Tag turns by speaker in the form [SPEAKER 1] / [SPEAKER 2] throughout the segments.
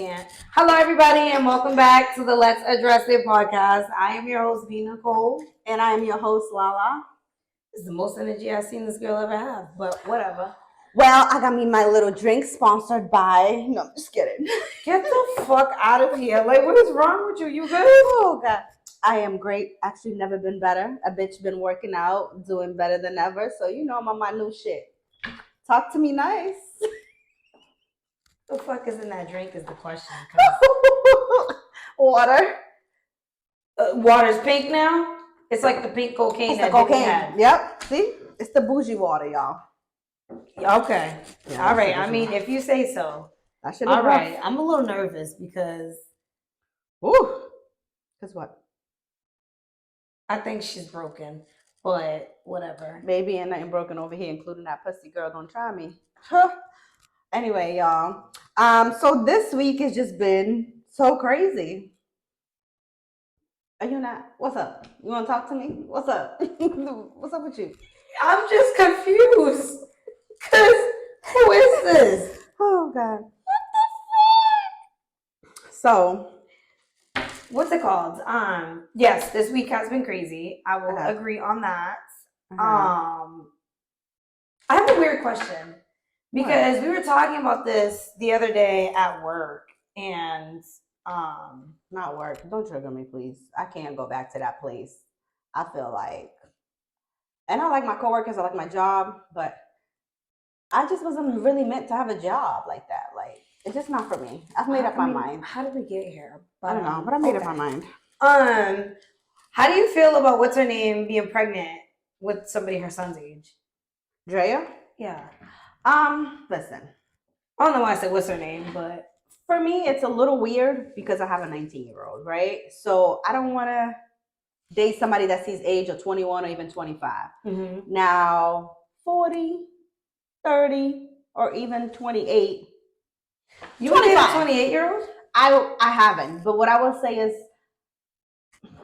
[SPEAKER 1] can't. Hello, everybody, and welcome back to the Let's Address It podcast. I am your host, B. Nicole.
[SPEAKER 2] And I am your host, Lala.
[SPEAKER 1] This is the most energy I've seen this girl ever have, but whatever.
[SPEAKER 2] Well, I got me my little drink sponsored by... No, I'm just kidding.
[SPEAKER 1] Get the fuck out of here. Like, what is wrong with you? You good?
[SPEAKER 2] Oh, God. I am great. Actually, never been better. A bitch been working out, doing better than ever. So, you know, I'm on my new shit. Talk to me nice.
[SPEAKER 1] The fuck is in that drink is the question.
[SPEAKER 2] Water.
[SPEAKER 1] Water's pink now? It's like the pink cocaine.
[SPEAKER 2] It's the cocaine. Yep. See? It's the bougie water, y'all.
[SPEAKER 1] Okay.
[SPEAKER 2] Yeah,
[SPEAKER 1] all right. I mean, if you say so. All right. I'm a little nervous because...
[SPEAKER 2] Ooh. Because what?
[SPEAKER 1] I think she's broken, but whatever.
[SPEAKER 2] Baby, ain't nothing broken over here, including that pussy girl. Don't try me. Huh. Anyway, y'all. So this week has just been so crazy. Are you not? What's up? You want to talk to me? What's up? What's up with you?
[SPEAKER 1] I'm just confused. Cause who is this?
[SPEAKER 2] Oh God. What the fuck? So,
[SPEAKER 1] what's it called? Yes, this week has been crazy. I will agree on that. I have a weird question because we were talking about this the other day at work, and
[SPEAKER 2] not work. Don't trigger me, please. I can't go back to that place. I feel like, and I like my coworkers. I like my job, but I just wasn't really meant to have a job like that. Like, it's just not for me. I've made up my mind.
[SPEAKER 1] How did we get here?
[SPEAKER 2] I don't know, but I made up my mind.
[SPEAKER 1] How do you feel about what's her name being pregnant with somebody her son's age?
[SPEAKER 2] Drea?
[SPEAKER 1] Yeah.
[SPEAKER 2] Listen.
[SPEAKER 1] I don't know why I said what's her name, but
[SPEAKER 2] for me, it's a little weird because I have a 19-year-old, right? So I don't want to date somebody that's his age of 21 or even 25. Mm-hmm. Now, 40, 30, or even 28.
[SPEAKER 1] You want to date a 28-year-old?
[SPEAKER 2] I haven't. But what I will say is,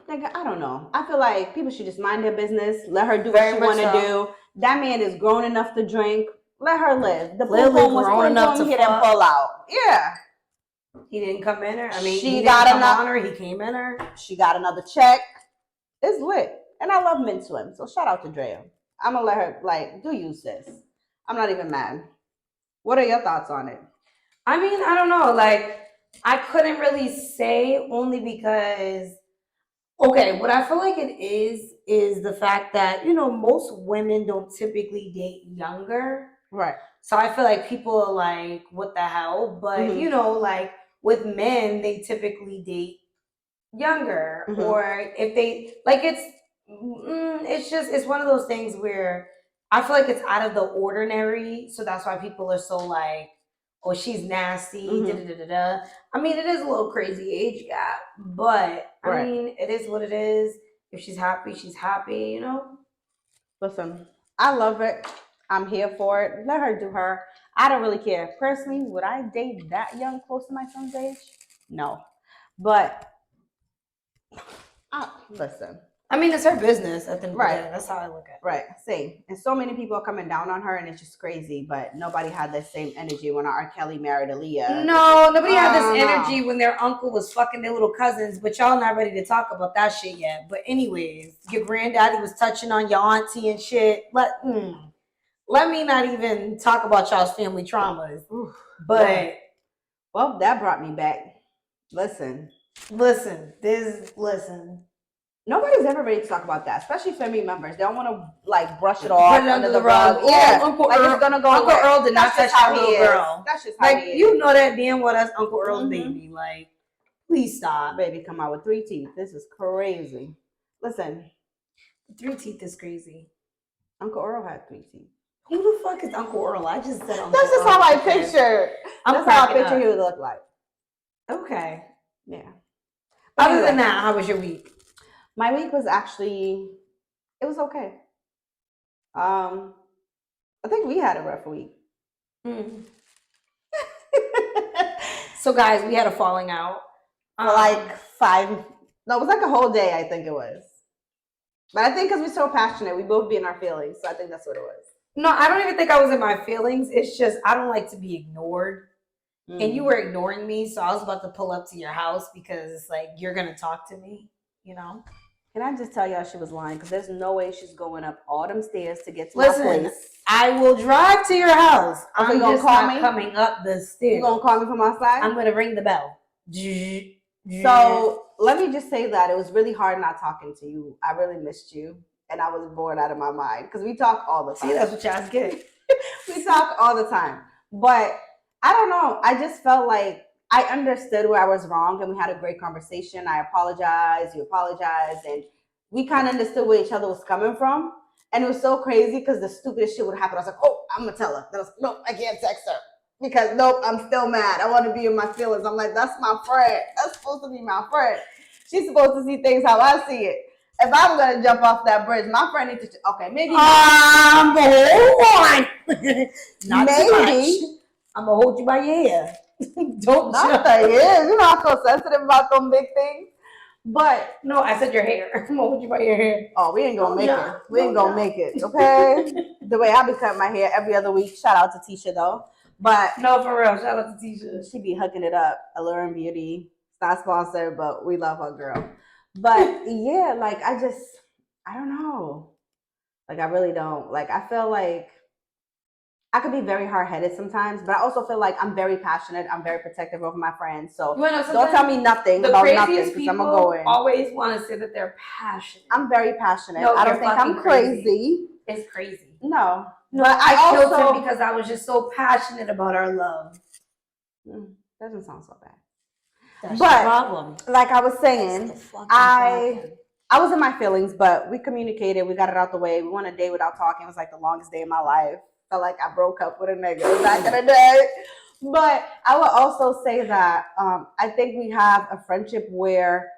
[SPEAKER 2] nigga, I don't know. I feel like people should just mind their business. Let her do what she want to do. That man is grown enough to drink. Let her live. The boom was grown enough to hit and pull out. Yeah.
[SPEAKER 1] He didn't come in her. I mean,
[SPEAKER 2] she got
[SPEAKER 1] on her. He came in her.
[SPEAKER 2] She got another check. It's lit. And I love men swim. So shout out to Drea. I'm going to let her, like, do you, sis. I'm not even mad. What are your thoughts on it?
[SPEAKER 1] I mean, I don't know. Like, I couldn't really say only because, okay, what I feel like it is the fact that, you know, most women don't typically date younger.
[SPEAKER 2] Right.
[SPEAKER 1] So I feel like people are like, what the hell? But, you know, like with men, they typically date younger. Mm-hmm. Or if they, like it's one of those things where I feel like it's out of the ordinary. So that's why people are so like, oh, she's nasty. Mm-hmm. I mean, it is a little crazy age gap. But, I mean, it is what it is. If she's happy, she's happy, you know?
[SPEAKER 2] Listen, I love it. I'm here for it. Let her do her. I don't really care. Personally, would I date that young close to my son's age? No. But, listen.
[SPEAKER 1] I mean, it's her business at the end of the day. That's how I look at it.
[SPEAKER 2] Right. Same. And so many people are coming down on her, and it's just crazy. But nobody had the same energy when R. Kelly married Aaliyah.
[SPEAKER 1] No, nobody had this energy when their uncle was fucking their little cousins. But y'all not ready to talk about that shit yet. But anyways, your granddaddy was touching on your auntie and shit. Let me not even talk about y'all's family traumas. But
[SPEAKER 2] well, that brought me back. Listen. Nobody's ever ready to talk about that, especially family members. They don't want to like brush it off under the rug.
[SPEAKER 1] Yeah, Uncle Earl.
[SPEAKER 2] It's gonna go
[SPEAKER 1] Uncle
[SPEAKER 2] away.
[SPEAKER 1] Earl did not touch that little girl.
[SPEAKER 2] That's just how he is.
[SPEAKER 1] You know that damn well that's Uncle Earl's baby. Like, please stop.
[SPEAKER 2] Baby come out with 3 teeth. This is crazy. Listen,
[SPEAKER 1] 3 teeth is crazy.
[SPEAKER 2] Uncle Earl had 3 teeth.
[SPEAKER 1] Who the fuck is Uncle Earl? I just said Uncle
[SPEAKER 2] That's just
[SPEAKER 1] Earl.
[SPEAKER 2] how I picture. That's how I picture he would look like.
[SPEAKER 1] Okay.
[SPEAKER 2] Yeah.
[SPEAKER 1] Other than that, how was your week?
[SPEAKER 2] My week was actually, it was okay. I think we had a rough week.
[SPEAKER 1] So guys, we had a falling out.
[SPEAKER 2] Like 5, no, it was like a whole day, I think it was. But I think because we're so passionate, we both be in our feelings. So I think that's what it was.
[SPEAKER 1] No, I don't even think I was in my feelings. It's just I don't like to be ignored. and you were ignoring me, so I was about to pull up to your house because it's like you're gonna talk to me, you know.
[SPEAKER 2] Can I just tell y'all she was lying? Because there's no way she's going up all them stairs to get to
[SPEAKER 1] Listen,
[SPEAKER 2] my place.
[SPEAKER 1] I will drive to your house.
[SPEAKER 2] Okay,
[SPEAKER 1] I'm just
[SPEAKER 2] call
[SPEAKER 1] not
[SPEAKER 2] me?
[SPEAKER 1] coming up the stairs.
[SPEAKER 2] You gonna call me from outside?
[SPEAKER 1] I'm gonna ring the bell.
[SPEAKER 2] So let me just say that it was really hard not talking to you. I really missed you, and I was bored out of my mind because we talk all the time.
[SPEAKER 1] See, that's what y'all's getting.
[SPEAKER 2] We talk all the time, but I don't know. I just felt like I understood where I was wrong, and we had a great conversation. I apologized, you apologized, and we kind of understood where each other was coming from. And it was so crazy because the stupidest shit would happen. I was like, oh, I'm gonna tell her. Then I was like, nope, I can't text her because nope, I'm still mad. I want to be in my feelings. I'm like, that's my friend. That's supposed to be my friend. She's supposed to see things how I see it. If I'm gonna jump off that bridge, my friend needs to. Okay, maybe.
[SPEAKER 1] Hold on. Not
[SPEAKER 2] maybe.
[SPEAKER 1] too much. I'm gonna hold you by your hair. Don't
[SPEAKER 2] Not the ears. You know I'm so sensitive about them big things. But
[SPEAKER 1] no, I said your hair. I'm gonna hold you by your hair.
[SPEAKER 2] Oh, we ain't gonna make it. We ain't gonna make it. Okay. The way I be cutting my hair every other week. Shout out to Tisha though. But
[SPEAKER 1] no, for real. Shout out to Tisha.
[SPEAKER 2] She be hooking it up. Alluring Beauty. It's not sponsored, but we love our girl. But yeah, like I don't know. Like I really don't. Like I feel like I could be very hard-headed sometimes, but I also feel like I'm very passionate. I'm very protective over my friends. So don't tell me nothing about nothing because I'm gonna go in.
[SPEAKER 1] Always want to say that they're passionate.
[SPEAKER 2] I'm very passionate. No, I don't think I'm crazy.
[SPEAKER 1] It's crazy.
[SPEAKER 2] No,
[SPEAKER 1] but I killed him because I was just so passionate about our love.
[SPEAKER 2] Doesn't sound so bad.
[SPEAKER 1] That's the problem.
[SPEAKER 2] Like I was saying, I was in my feelings, but we communicated. We got it out the way. We went a day without talking. It was like the longest day of my life. Felt like I broke up with a nigga back in the day. But I would also say that I think we have a friendship where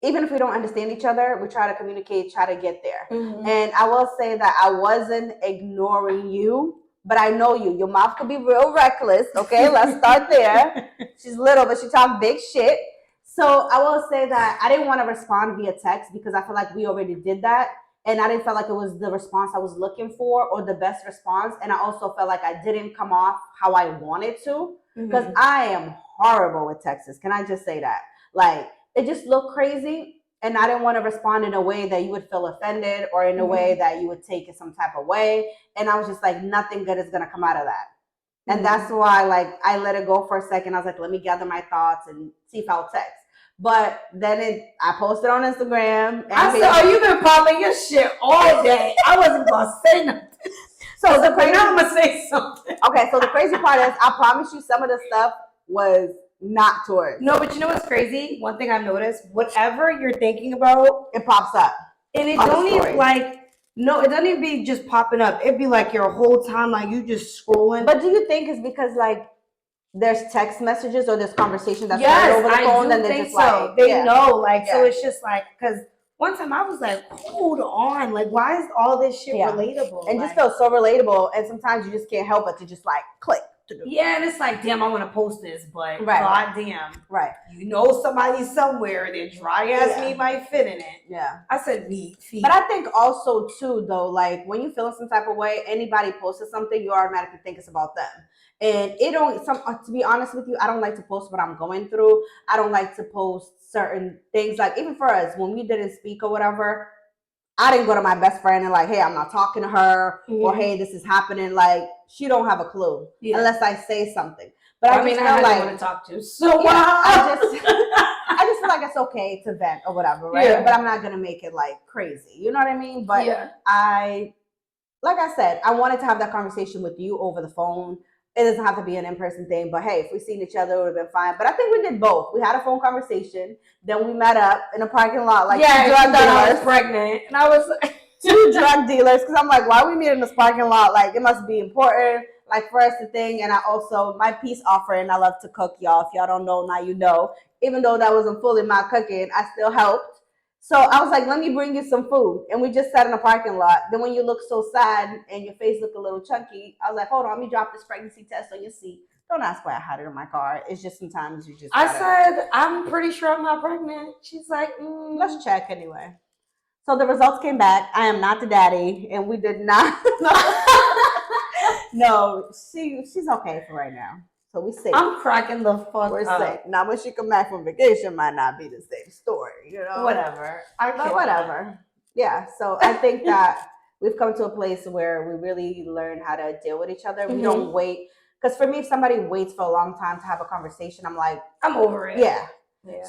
[SPEAKER 2] even if we don't understand each other, we try to communicate, try to get there. Mm-hmm. And I will say that I wasn't ignoring you, but I know you. Your mouth could be real reckless. Okay, let's start there. She's little, but she talks big shit. So I will say that I didn't want to respond via text because I feel like we already did that. And I didn't feel like it was the response I was looking for or the best response. And I also felt like I didn't come off how I wanted to because I am horrible with texts. Can I just say that? Like, it just looked crazy. And I didn't want to respond in a way that you would feel offended or in a way that you would take it some type of way. And I was just like, nothing good is going to come out of that. And that's why, like, I let it go for a second. I was like, let me gather my thoughts and see if I'll text. But then I posted on Instagram. And
[SPEAKER 1] I said, oh, you've been popping your shit all day. I wasn't going to say nothing. So now I'm going to say something.
[SPEAKER 2] Okay, so the crazy part is I promise you some of the stuff was not towards.
[SPEAKER 1] No, but you know what's crazy? One thing I've noticed, whatever you're thinking about,
[SPEAKER 2] it pops up.
[SPEAKER 1] And it don't even like, no, it doesn't even be just popping up. It'd be like your whole time, like you just scrolling.
[SPEAKER 2] But do you think it's because like, there's text messages or there's conversation that's right over the phone, then they just like
[SPEAKER 1] they know, like so it's just like because one time I was like, hold on, like why is all this shit relatable?
[SPEAKER 2] And just feels so relatable, and sometimes you just can't help but to just like click.
[SPEAKER 1] Yeah, and it's like, damn, I want to post this, but goddamn, you know somebody somewhere their dry ass meat might fit in it.
[SPEAKER 2] Yeah,
[SPEAKER 1] I said meat.
[SPEAKER 2] But I think also too though, like when you feel some type of way, anybody posted something, you automatically think it's about them. And it don't. To be honest with you, I don't like to post what I'm going through. I don't like to post certain things. Like even for us, when we didn't speak or whatever, I didn't go to my best friend and like, hey, I'm not talking to her, or hey, this is happening. Like she don't have a clue unless I say something. But I mean, I
[SPEAKER 1] like want to talk to. So
[SPEAKER 2] I just feel like it's okay to vent or whatever, right? Yeah. But I'm not gonna make it like crazy. You know what I mean? But like I said, I wanted to have that conversation with you over the phone. It doesn't have to be an in-person thing, but hey, if we seen each other, it would have been fine. But I think we did both. We had a phone conversation, then we met up in a parking lot, like two drug dealers.
[SPEAKER 1] I was pregnant, and I was like,
[SPEAKER 2] two drug dealers, because I'm like, why are we meeting in this parking lot? Like, it must be important, like for us to think. And I also, my peace offering, I love to cook, y'all. If y'all don't know, now you know. Even though that wasn't fully my cooking, I still helped. So I was like, let me bring you some food. And we just sat in a parking lot. Then when you look so sad and your face look a little chunky, I was like, hold on, let me drop this pregnancy test on your seat. Don't ask why I had it in my car. It's just sometimes you just
[SPEAKER 1] I said, I'm pretty sure I'm not pregnant. She's like,
[SPEAKER 2] let's check anyway. So the results came back. I am not the daddy. And we did not. No, she's okay for right now. So we safe.
[SPEAKER 1] I'm cracking the fuck
[SPEAKER 2] We're
[SPEAKER 1] up.
[SPEAKER 2] safe. Now when she come back from vacation might not be the same story, you know?
[SPEAKER 1] Whatever.
[SPEAKER 2] But whatever. Yeah. So I think that we've come to a place where we really learn how to deal with each other. We don't wait. Because for me, if somebody waits for a long time to have a conversation, I'm like,
[SPEAKER 1] I'm over it.
[SPEAKER 2] Yeah.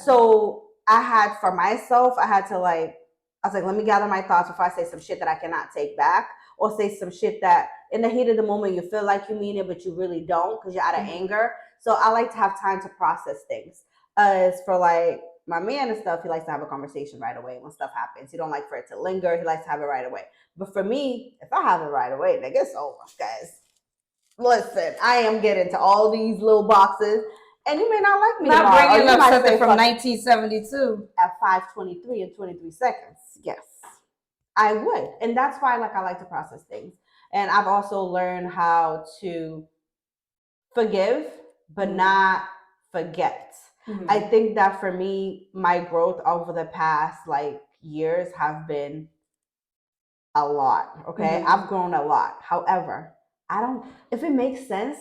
[SPEAKER 2] So I had for myself, I was like, let me gather my thoughts before I say some shit that I cannot take back, or say some shit that in the heat of the moment you feel like you mean it, but you really don't because you're out of anger. So I like to have time to process things. As for like my man and stuff, he likes to have a conversation right away when stuff happens. He don't like for it to linger. He likes to have it right away. But for me, if I have it right away, nigga, it's over, guys. Listen, I am getting to all these little boxes. And you may not like me
[SPEAKER 1] not
[SPEAKER 2] tomorrow.
[SPEAKER 1] bringing up something from 1972
[SPEAKER 2] at 5:23 and 23 seconds. Yes, I would, and that's why I like to process things. And I've also learned how to forgive, but not forget. I think that for me, my growth over the past years have been a lot. Okay, I've grown a lot. However, if it makes sense,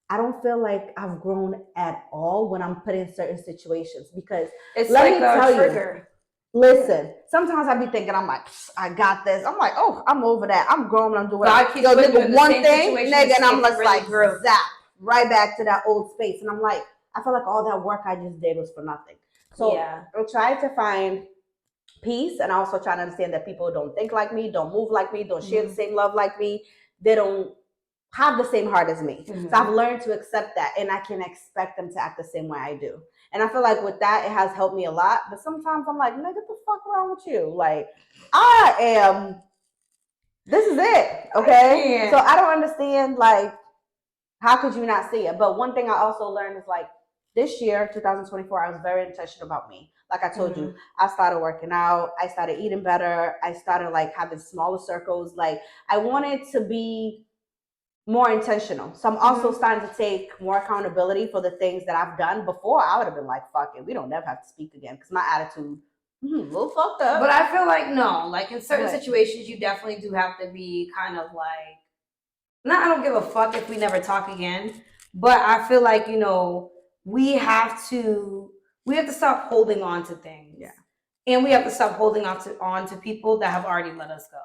[SPEAKER 2] I don't feel like I've grown at all when I'm put in certain situations, because
[SPEAKER 1] it's like a trigger.
[SPEAKER 2] Listen, sometimes I be thinking, I'm like, I got this. I'm like, oh, I'm over that. I'm grown. I'm doing
[SPEAKER 1] it. Yo,
[SPEAKER 2] nigga, one thing, nigga, and I'm just like, zap, right back to that old space. And I'm like, I feel like all that work I just did was for nothing. So I'm trying to find peace, and I also trying to understand that people don't think like me, don't move like me, don't share the same love like me. They don't have the same heart as me. So I've learned to accept that, and I can expect them to act the same way I do. And I feel like with that, it has helped me a lot. But sometimes I'm like, nigga, what the fuck wrong with you? Like, this is it, okay? So I don't understand, like, how could you not see it? But one thing I also learned is, like, this year, 2024, I was very intentional about me. Like I told you, I started working out. I started eating better. I started, like, having smaller circles. Like, I wanted to be more intentional. So I'm also starting to take more accountability for the things that I've done. Before, I would have been like, fuck it, we don't never have to speak again, because my attitude a little fucked up.
[SPEAKER 1] But I feel like, no, like in certain situations, you definitely do have to be kind of like, I don't give a fuck if we never talk again. But I feel like, we have to stop holding on to things. Yeah. And we have to stop holding on to people that have already let us go.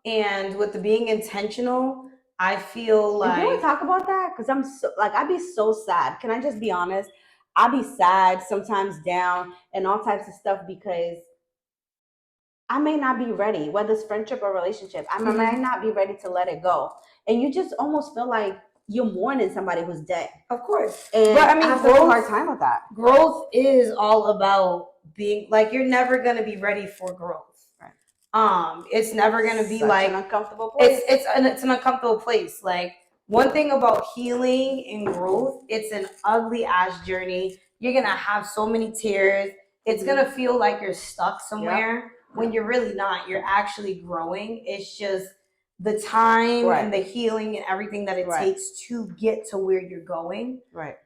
[SPEAKER 1] And with the being intentional, I feel like.
[SPEAKER 2] And can we talk about that? Because I'm so, like, I'd be so sad. Can I just be honest? I'd be sad, sometimes down, and all types of stuff, because I may not be ready, whether it's friendship or relationship. I might not be ready to let it go. And you just almost feel like you're mourning somebody who's dead.
[SPEAKER 1] Of course.
[SPEAKER 2] And
[SPEAKER 1] but I mean,
[SPEAKER 2] I have a hard time with that.
[SPEAKER 1] Growth is all about being, like, you're never going to be ready for growth. It's never going to be like
[SPEAKER 2] an uncomfortable place.
[SPEAKER 1] It's an uncomfortable place. Like, one thing about healing and growth, it's an ugly ass journey. You're going to have so many tears. It's going to feel like you're stuck somewhere when you're really not. You're actually growing. It's just the time and the healing and everything that it takes to get to where you're going. Right.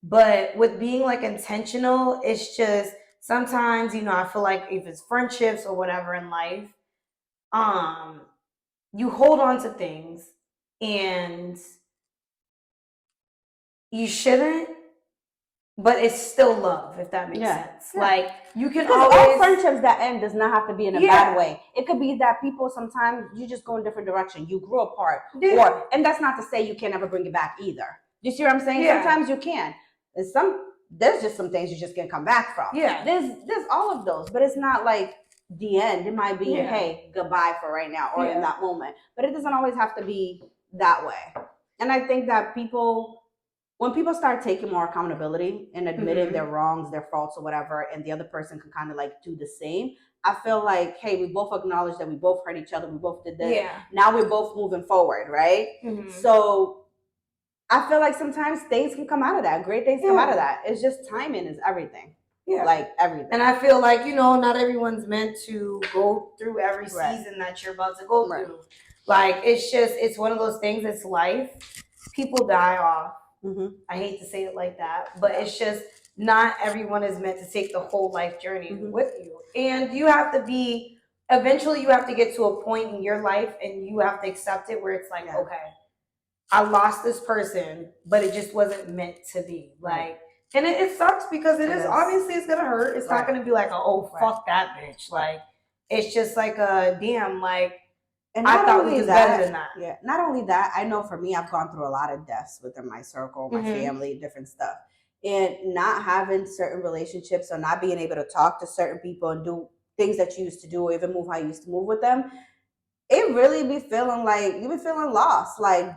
[SPEAKER 1] But with being, like, intentional, it's just sometimes, I feel like if it's friendships or whatever in life, you hold on to things and you shouldn't, but it's still love, if that makes sense. Yeah. Like, you can always.
[SPEAKER 2] All friendships that end does not have to be in a bad way. It could be that people, sometimes you just go in different direction. You grow apart. Yeah. And that's not to say you can never bring it back either. You see what I'm saying? Yeah. Sometimes you can. There's just some things you just can't come back from. Yeah. There's all of those, but it's not like the end. It might be, hey, goodbye for right now, or in that moment. But it doesn't always have to be that way. And I think that when people start taking more accountability and admitting their wrongs, their faults, or whatever, and the other person can kind of like do the same, I feel like, hey, we both acknowledge that we both hurt each other, we both did this. Yeah. Now we're both moving forward, right? So I feel like sometimes things can come out of that. Great things come out of that. It's just timing is everything. Yeah. Like everything.
[SPEAKER 1] And I feel like, not everyone's meant to go through every season that you're about to go through. Like, it's one of those things. It's life. People die off. I hate to say it like that, but it's just not everyone is meant to take the whole life journey with you. And you have to eventually you have to get to a point in your life and you have to accept it where it's like, okay, I lost this person, but it just wasn't meant to be. Like, and it sucks because it is obviously it's gonna hurt. It's not gonna be like, oh fuck that bitch. Like, it's just like a damn. Like,
[SPEAKER 2] and
[SPEAKER 1] I thought we was better than that.
[SPEAKER 2] Yeah. Not only that, I know for me, I've gone through a lot of deaths within my circle, my family, different stuff, and not having certain relationships or not being able to talk to certain people and do things that you used to do or even move how you used to move with them. It really be feeling like you be feeling lost. Like,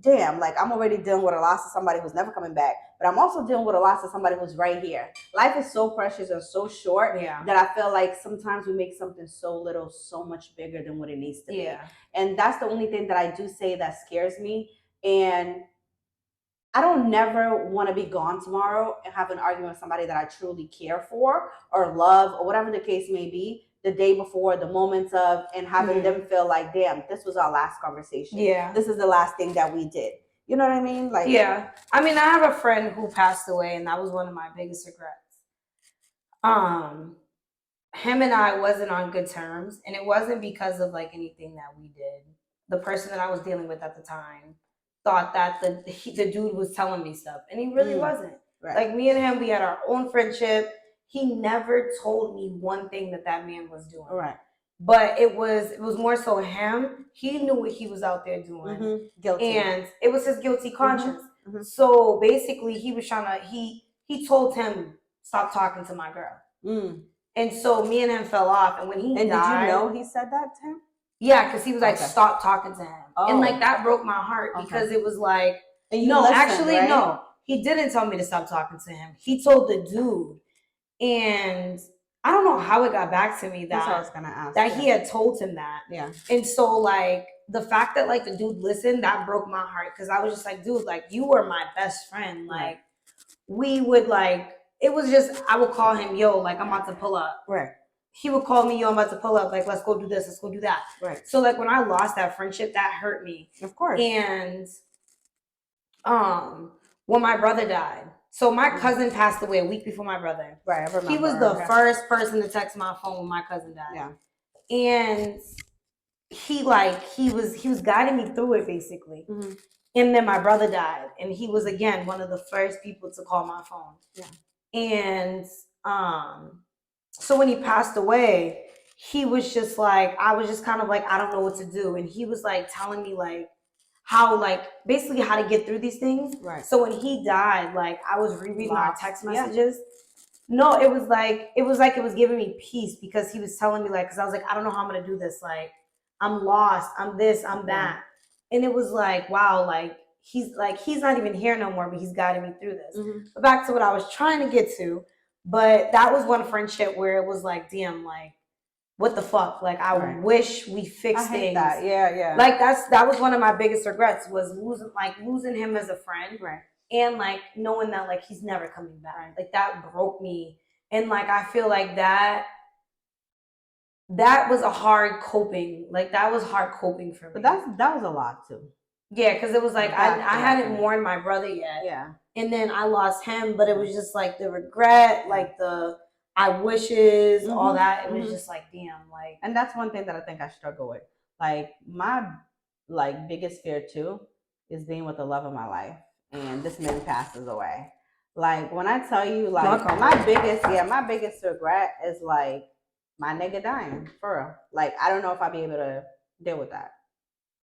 [SPEAKER 2] damn, like I'm already dealing with a loss of somebody who's never coming back, but I'm also dealing with a loss of somebody who's right here. Life is so precious and so short that I feel like sometimes we make something so little so much bigger than what it needs to be. And that's the only thing that I do say that scares me. And I don't never want to be gone tomorrow and have an argument with somebody that I truly care for or love or whatever the case may be the day before, the moments of, and having them feel like, damn, this was our last conversation. This is the last thing that we did. You know what I mean? Like,
[SPEAKER 1] I mean, I have a friend who passed away, and that was one of my biggest regrets. Him and I wasn't on good terms, and it wasn't because of like anything that we did. The person that I was dealing with at the time thought that the dude was telling me stuff, and he really wasn't. Like, me and him, we had our own friendship. He never told me one thing that man was doing. But it was more so him. He knew what he was out there doing.
[SPEAKER 2] Guilty.
[SPEAKER 1] And it was his guilty conscience. So basically he was trying to, he told him, stop talking to my girl. And so me and him fell off. And when he died.
[SPEAKER 2] And did you know he said that to him?
[SPEAKER 1] Yeah, because he was like, stop talking to him. And like that broke my heart because it was like, no, actually, no. He didn't tell me to stop talking to him. He told the dude. And I don't know how it got back to me
[SPEAKER 2] That's what I was gonna ask,
[SPEAKER 1] that he had told him that. And so like the fact that like the dude listened, that broke my heart because I was just like, dude, like you were my best friend. Like we would like, it was just, I would call him, yo, like I'm about to pull up. He would call me, yo, I'm about to pull up. Like, let's go do this, let's go do that. So like when I lost that friendship, that hurt me.
[SPEAKER 2] Of course.
[SPEAKER 1] And when my brother died. So my cousin passed away a week before my brother.
[SPEAKER 2] I remember.
[SPEAKER 1] He was the first person to text my phone when my cousin died. And he was guiding me through it basically. And then my brother died, and he was again one of the first people to call my phone. And so when he passed away, he was just like, I was just kind of like, I don't know what to do. And he was like telling me like how like basically how to get through these things. So when he died, like I was rereading our text messages. No, it was like it was giving me peace because he was telling me like, because I was like, I don't know how I'm gonna do this. Like I'm lost. I'm this. I'm that. And it was like, wow, like he's not even here no more, but he's guiding me through this. But back to what I was trying to get to, but that was one friendship where it was like, damn, like what the fuck? Like I wish we fixed things.
[SPEAKER 2] That. Yeah.
[SPEAKER 1] Like that was one of my biggest regrets was losing him as a friend. And like knowing that like he's never coming back. Like that broke me. And like I feel like that was a hard coping. Like that was hard coping for me.
[SPEAKER 2] But that was a lot too.
[SPEAKER 1] Yeah, because it was like I hadn't mourned my brother yet. And then I lost him, but it was just like the regret, like the I wishes, all that. It was just like, damn, like.
[SPEAKER 2] And that's one thing that I think I struggle with. Like my like biggest fear too is being with the love of my life, and this man passes away. Like when I tell you, like my biggest regret is like my nigga dying for real. Like I don't know if I'll be able to deal with that.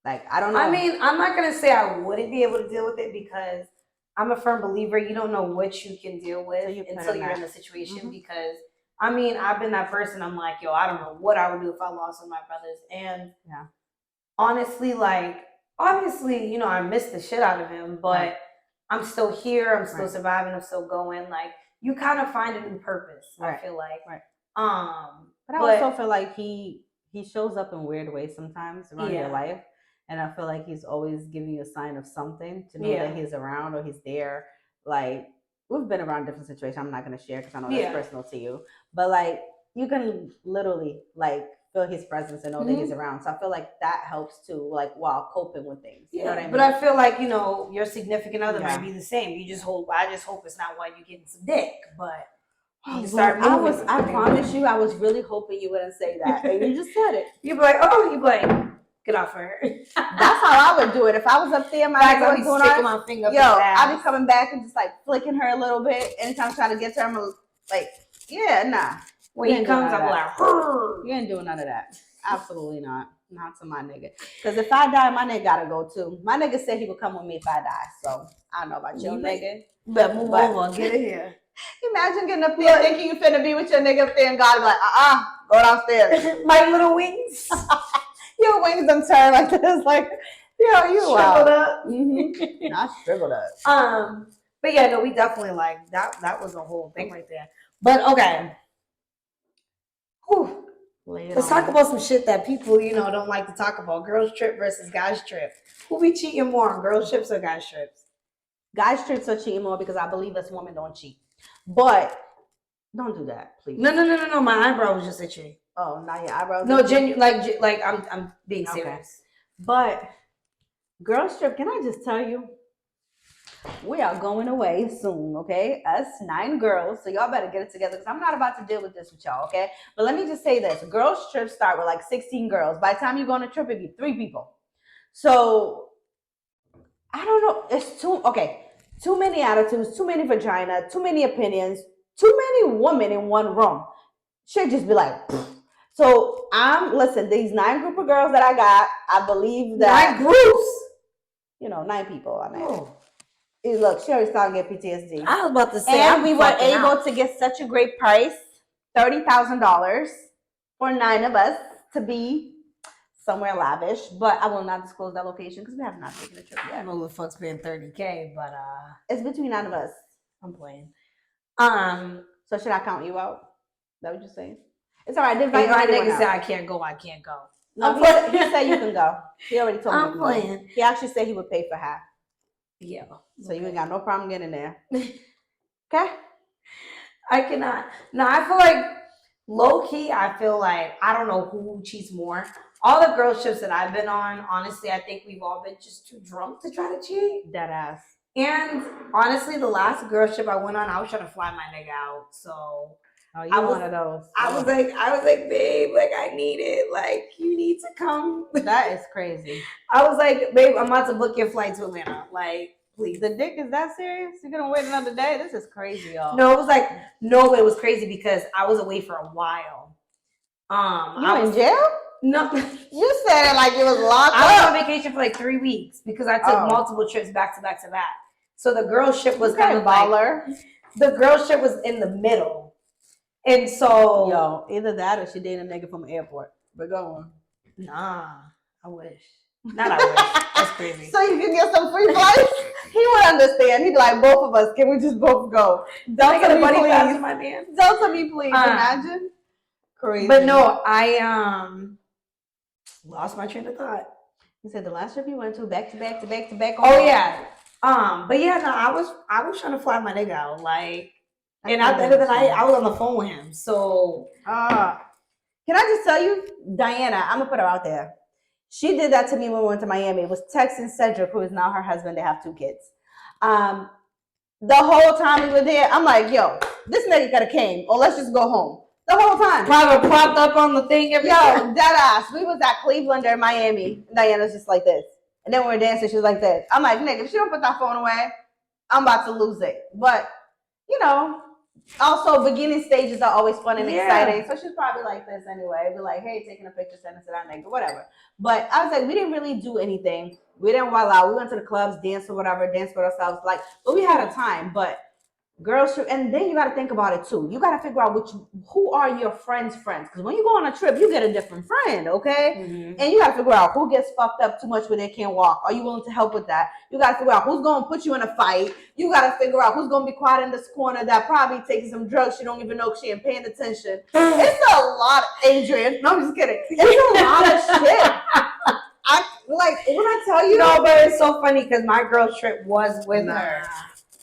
[SPEAKER 2] Like I don't know.
[SPEAKER 1] I mean, I'm not gonna say I wouldn't be able to deal with it because I'm a firm believer you don't know what you can deal with until you're in the situation. Because I mean, I've been that person. I'm like, yo, I don't know what I would do if I lost one of my brothers. And honestly, like, obviously, you know, I miss the shit out of him, but I'm still here. I'm still surviving. I'm still going. Like, you kind of find a new purpose. I feel like.
[SPEAKER 2] But I also feel like he shows up in weird ways sometimes around your life. And I feel like he's always giving you a sign of something to know that he's around or he's there. Like, we've been around different situations. I'm not going to share because I know that's personal to you. But, like, you can literally, like, feel his presence and know that he's around. So I feel like that helps, too, like, while coping with things. You know what I mean?
[SPEAKER 1] But I feel like, you know, your significant other might be the same. I just hope it's not while you're getting some dick. But
[SPEAKER 2] you start moving. I promise you, I was really hoping you wouldn't say that. And you just said it.
[SPEAKER 1] You'd be like, oh, you'd be like, Get off her.
[SPEAKER 2] That's how I would do it. If I was up there, my nigga was doing
[SPEAKER 1] sticking my finger.
[SPEAKER 2] Yo, I'd be coming back and just like flicking her a little bit. Anytime I'm trying to get to her, I'm like, yeah, nah.
[SPEAKER 1] When he comes, I'm like,
[SPEAKER 2] you ain't doing none of that. Absolutely not. Not to my nigga. Because if I die, my nigga gotta go too. My nigga said he would come with me if I die. So I don't know about your nigga.
[SPEAKER 1] But move over. Get it here.
[SPEAKER 2] Imagine getting up there thinking you finna be with your nigga up there and God like, go downstairs.
[SPEAKER 1] My little wings.
[SPEAKER 2] Your wings them turn like this. Like, yo, you
[SPEAKER 1] shriveled up.
[SPEAKER 2] Mm-hmm. Not shriveled up.
[SPEAKER 1] But yeah, no, we definitely like that. That was a whole thing right there. But okay. Whew. Let's talk about some shit that people, don't like to talk about. Girls trip versus guys trip. Who be cheating more on girls trips or guys trips?
[SPEAKER 2] Guys trips are cheating more because I believe us women don't cheat. But don't do that, please.
[SPEAKER 1] No. My eyebrow was just itchy.
[SPEAKER 2] Oh, not your eyebrows.
[SPEAKER 1] No, like I'm being serious. Okay.
[SPEAKER 2] But girls trip, can I just tell you? We are going away soon, okay? Us 9 girls, so y'all better get it together because I'm not about to deal with this with y'all, okay? But let me just say this. Girls trips start with like 16 girls. By the time you go on a trip, it'd be 3 people. So, I don't know. It's too many attitudes, too many vagina, too many opinions, too many women in one room. Should just be like, pfft. So, listen, these 9 group of girls that I got, I believe that.
[SPEAKER 1] 9 groups?
[SPEAKER 2] 9 people, I mean. Oh. Look, she already started getting PTSD.
[SPEAKER 1] I was about to say,
[SPEAKER 2] and we were able to get such a great price, $30,000 for 9 of us to be somewhere lavish. But I will not disclose that location because we have not taken a trip yet.
[SPEAKER 1] I don't know who the fuck's paying $30K, but
[SPEAKER 2] it's between 9 of us.
[SPEAKER 1] I'm playing.
[SPEAKER 2] So should I count you out? Is that what you're saying? It's all right. If
[SPEAKER 1] my nigga said I can't go, I can't go.
[SPEAKER 2] No, he said you can go. He already told me.
[SPEAKER 1] I'm playing.
[SPEAKER 2] Go. He actually said he would pay for half.
[SPEAKER 1] Yeah.
[SPEAKER 2] So you ain't got no problem getting there. Okay?
[SPEAKER 1] I cannot. No, I feel like low key, I feel like I don't know who cheats more. All the girl trips that I've been on, honestly, I think we've all been just too drunk to try to cheat.
[SPEAKER 2] Dead ass.
[SPEAKER 1] And honestly, the last girl trip I went on, I was trying to fly my nigga out. So
[SPEAKER 2] one of those.
[SPEAKER 1] I was like, babe, like I need it. Like you need to come.
[SPEAKER 2] That is crazy.
[SPEAKER 1] I was like, babe, I'm about to book your flight to Atlanta. Like, please.
[SPEAKER 2] The dick is that serious? You're gonna wait another day? This is crazy, y'all.
[SPEAKER 1] No, it was crazy because I was away for a while.
[SPEAKER 2] I was in jail?
[SPEAKER 1] No.
[SPEAKER 2] You said it like it was locked up.
[SPEAKER 1] I was on vacation for like 3 weeks because I took multiple trips back to back to back. So the girl ship was kind of baller. Like, the girl ship was in the middle. And so,
[SPEAKER 2] yo, either that or she dating a nigga from the airport. But go on.
[SPEAKER 1] Nah, I wish. Not I wish. That's crazy.
[SPEAKER 2] So you can get some free flights? He would understand. He'd be like, both of us, can we just both go? Don't tell me, please.
[SPEAKER 1] My man.
[SPEAKER 2] Don't tell me, please. Imagine. Crazy.
[SPEAKER 1] But no, I lost my train of thought.
[SPEAKER 2] You said the last trip you went to back to back.
[SPEAKER 1] Oh yeah. But yeah, no, I was trying to fly my nigga out, like. And at the end of the night, I was on the phone with him. So,
[SPEAKER 2] can I just tell you, Diana, I'm going to put her out there. She did that to me when we went to Miami. It was Tex and Cedric, who is now her husband. They have 2 kids. The whole time we were there, I'm like, yo, this nigga could have came. Or let's just go home. The whole time.
[SPEAKER 1] Probably propped up on the thing.
[SPEAKER 2] Yo, dead ass. We was at Cleveland or Miami. Diana's just like this. And then when we were dancing, she was like this. I'm like, nigga, if she don't put that phone away, I'm about to lose it. But, also, beginning stages are always fun and exciting. So she's probably like this anyway. Be like, hey, taking a picture, send it to that nigga, whatever. But I was like, we didn't really do anything. We didn't wild out. We went to the clubs, danced or whatever, danced with ourselves. But we had a time. But girls trip, and then you got to think about it too. You got to figure out who are your friends' friends. Because when you go on a trip, you get a different friend, okay? Mm-hmm. And you got to figure out who gets fucked up too much where they can't walk. Are you willing to help with that? You got to figure out who's going to put you in a fight. You got to figure out who's going to be quiet in this corner that probably taking some drugs. She don't even know she ain't paying attention. It's a lot, Adrian. No, I'm just kidding. It's a lot of shit. When I tell you.
[SPEAKER 1] No, but it's so funny because my girl trip was with her.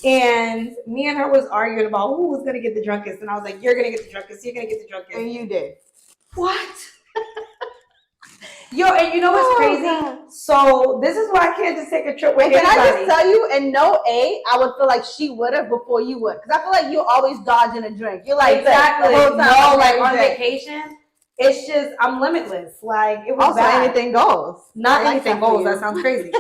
[SPEAKER 1] And me and her was arguing about who was going to get the drunkest. And I was like, you're going to get the drunkest. You're going to get the drunkest.
[SPEAKER 2] And you did.
[SPEAKER 1] What? Yo, and you know what's crazy? God. So this is why I can't just take a trip with anybody.
[SPEAKER 2] Can I just tell you, and I would feel like she would have before you would. Because I feel like you're always dodging a drink. You're like,
[SPEAKER 1] exactly.
[SPEAKER 2] the whole time
[SPEAKER 1] no, like on vacation, It's just I'm limitless. Like it was
[SPEAKER 2] also
[SPEAKER 1] bad.
[SPEAKER 2] anything goes.
[SPEAKER 1] Not anything goes. That sounds crazy.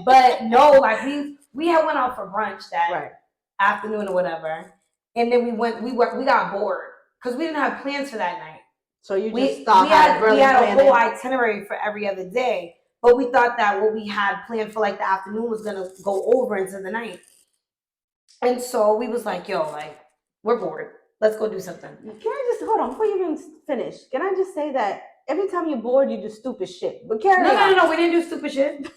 [SPEAKER 1] But no, like we had went out for brunch that afternoon or whatever, and then we got bored because we didn't have plans for that night.
[SPEAKER 2] So you just thought we
[SPEAKER 1] had a whole itinerary for every other day, but we thought that what we had planned for like the afternoon was gonna go over into the night. And so we was like, yo, like, we're bored. Let's go do something.
[SPEAKER 2] Can I just hold on before you even finish? Can I just say that every time you're bored, you do stupid shit? But carry on.
[SPEAKER 1] No, we didn't do stupid shit.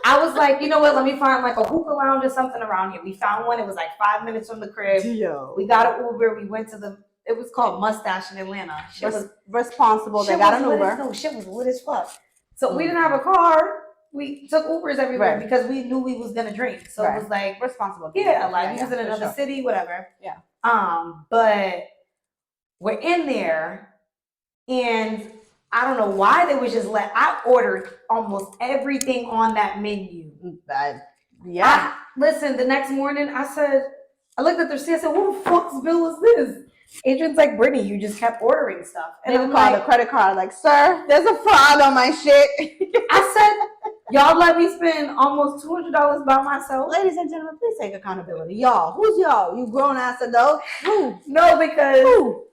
[SPEAKER 1] I was like, you know what? Let me find like a hookah lounge or something around here. We found one. It was like 5 minutes from the crib.
[SPEAKER 2] Yo.
[SPEAKER 1] We got an Uber. We went to it was called Mustache in Atlanta.
[SPEAKER 2] Shit was responsible. They got an Uber.
[SPEAKER 1] No, shit was lit as fuck. So we didn't have a car. We took Ubers everywhere because we knew we was gonna drink. So it was like
[SPEAKER 2] responsible.
[SPEAKER 1] Yeah, like we was in another city, whatever.
[SPEAKER 2] Yeah.
[SPEAKER 1] But we're in there, and I don't know why they was just I ordered almost everything on that menu. Listen, the next morning I looked at the receipt. I said, "What the fuck's bill is this?" Adrian's like, "Brittany, you just kept ordering stuff."
[SPEAKER 2] And I called the credit card, like, "Sir, there's a fraud on my shit."
[SPEAKER 1] I said, "Y'all let me spend almost $200 by myself."
[SPEAKER 2] Ladies and gentlemen, please take accountability. Y'all, who's y'all? You grown ass adults? Who?
[SPEAKER 1] No, because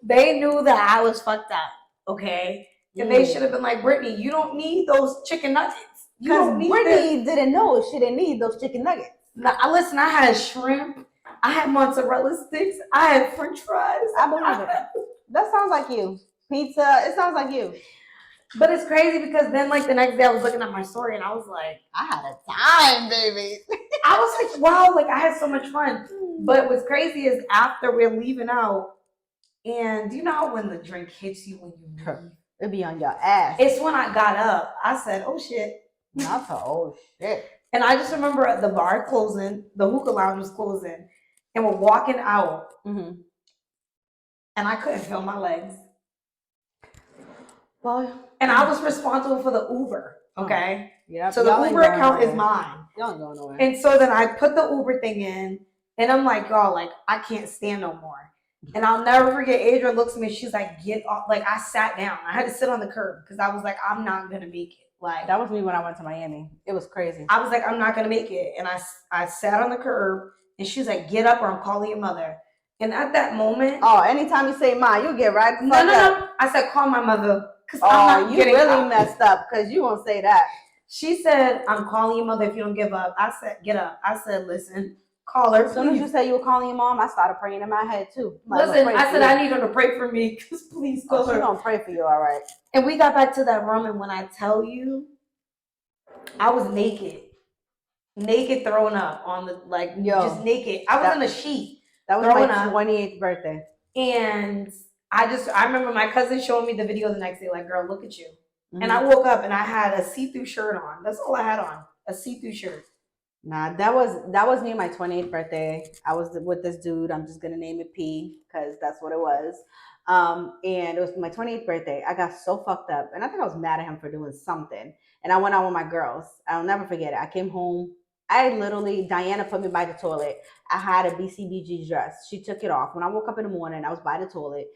[SPEAKER 1] they knew that I was fucked up. Okay, and they should have been like, "Brittany, you don't need those chicken nuggets. You don't need
[SPEAKER 2] Brittany didn't know she didn't need those chicken nuggets."
[SPEAKER 1] Now, listen, I had shrimp. I had mozzarella sticks. I had French fries.
[SPEAKER 2] I believe it. That sounds like you. Pizza. It sounds like you.
[SPEAKER 1] But it's crazy because then, like, the next day I was looking at my story and I was like,
[SPEAKER 2] I had a time, baby.
[SPEAKER 1] I was like, wow, like, I had so much fun. But what's crazy is after we're leaving out, and you know how when the drink hits you when you leave?
[SPEAKER 2] It'd be on your ass.
[SPEAKER 1] It's when I got up. I said, oh, shit.
[SPEAKER 2] Not oh, shit.
[SPEAKER 1] And I just remember the bar closing, the hookah lounge was closing, and we're walking out, and I couldn't feel my legs.
[SPEAKER 2] Well,
[SPEAKER 1] and I was responsible for the Uber, okay?
[SPEAKER 2] Yeah.
[SPEAKER 1] So the Uber account is mine.
[SPEAKER 2] Y'all ain't going nowhere.
[SPEAKER 1] And so then I put the Uber thing in, and I'm like, y'all, like, I can't stand no more. And I'll never forget, Adrian looks at me, she's like, get off. Like, I sat down. I had to sit on the curb because I was like, I'm not going to make it. Like,
[SPEAKER 2] that was me when I went to Miami. It was crazy.
[SPEAKER 1] I was like, I'm not going to make it. And I sat on the curb, and she was like, get up or I'm calling your mother. And at that moment.
[SPEAKER 2] Oh, anytime you say ma, you get right.
[SPEAKER 1] No. I said, call my mother.
[SPEAKER 2] Oh, you really messed up because you won't say that.
[SPEAKER 1] She said, I'm calling your mother if you don't give up. I said, get up. I said, listen, call her.
[SPEAKER 2] As soon as you said you were calling your mom, I started praying in my head too.
[SPEAKER 1] Listen, I said, I need her to pray for me because please call her.
[SPEAKER 2] She's going to pray for you, all right.
[SPEAKER 1] And we got back to that room, and when I tell you, I was naked. Naked, thrown up on the, like, just naked. I was in a sheet.
[SPEAKER 2] That was my 28th birthday.
[SPEAKER 1] And I remember my cousin showing me the video the next day, like, girl, look at you. And I woke up and I had a see-through shirt on. That's all I had on, a see-through shirt.
[SPEAKER 2] Nah, that was me, my 28th birthday. I was with this dude. I'm just going to name it P because that's what it was. And it was my 28th birthday. I got so fucked up. And I think I was mad at him for doing something. And I went out with my girls. I'll never forget it. I came home. Diana put me by the toilet. I had a BCBG dress. She took it off. When I woke up in the morning, I was by the toilet.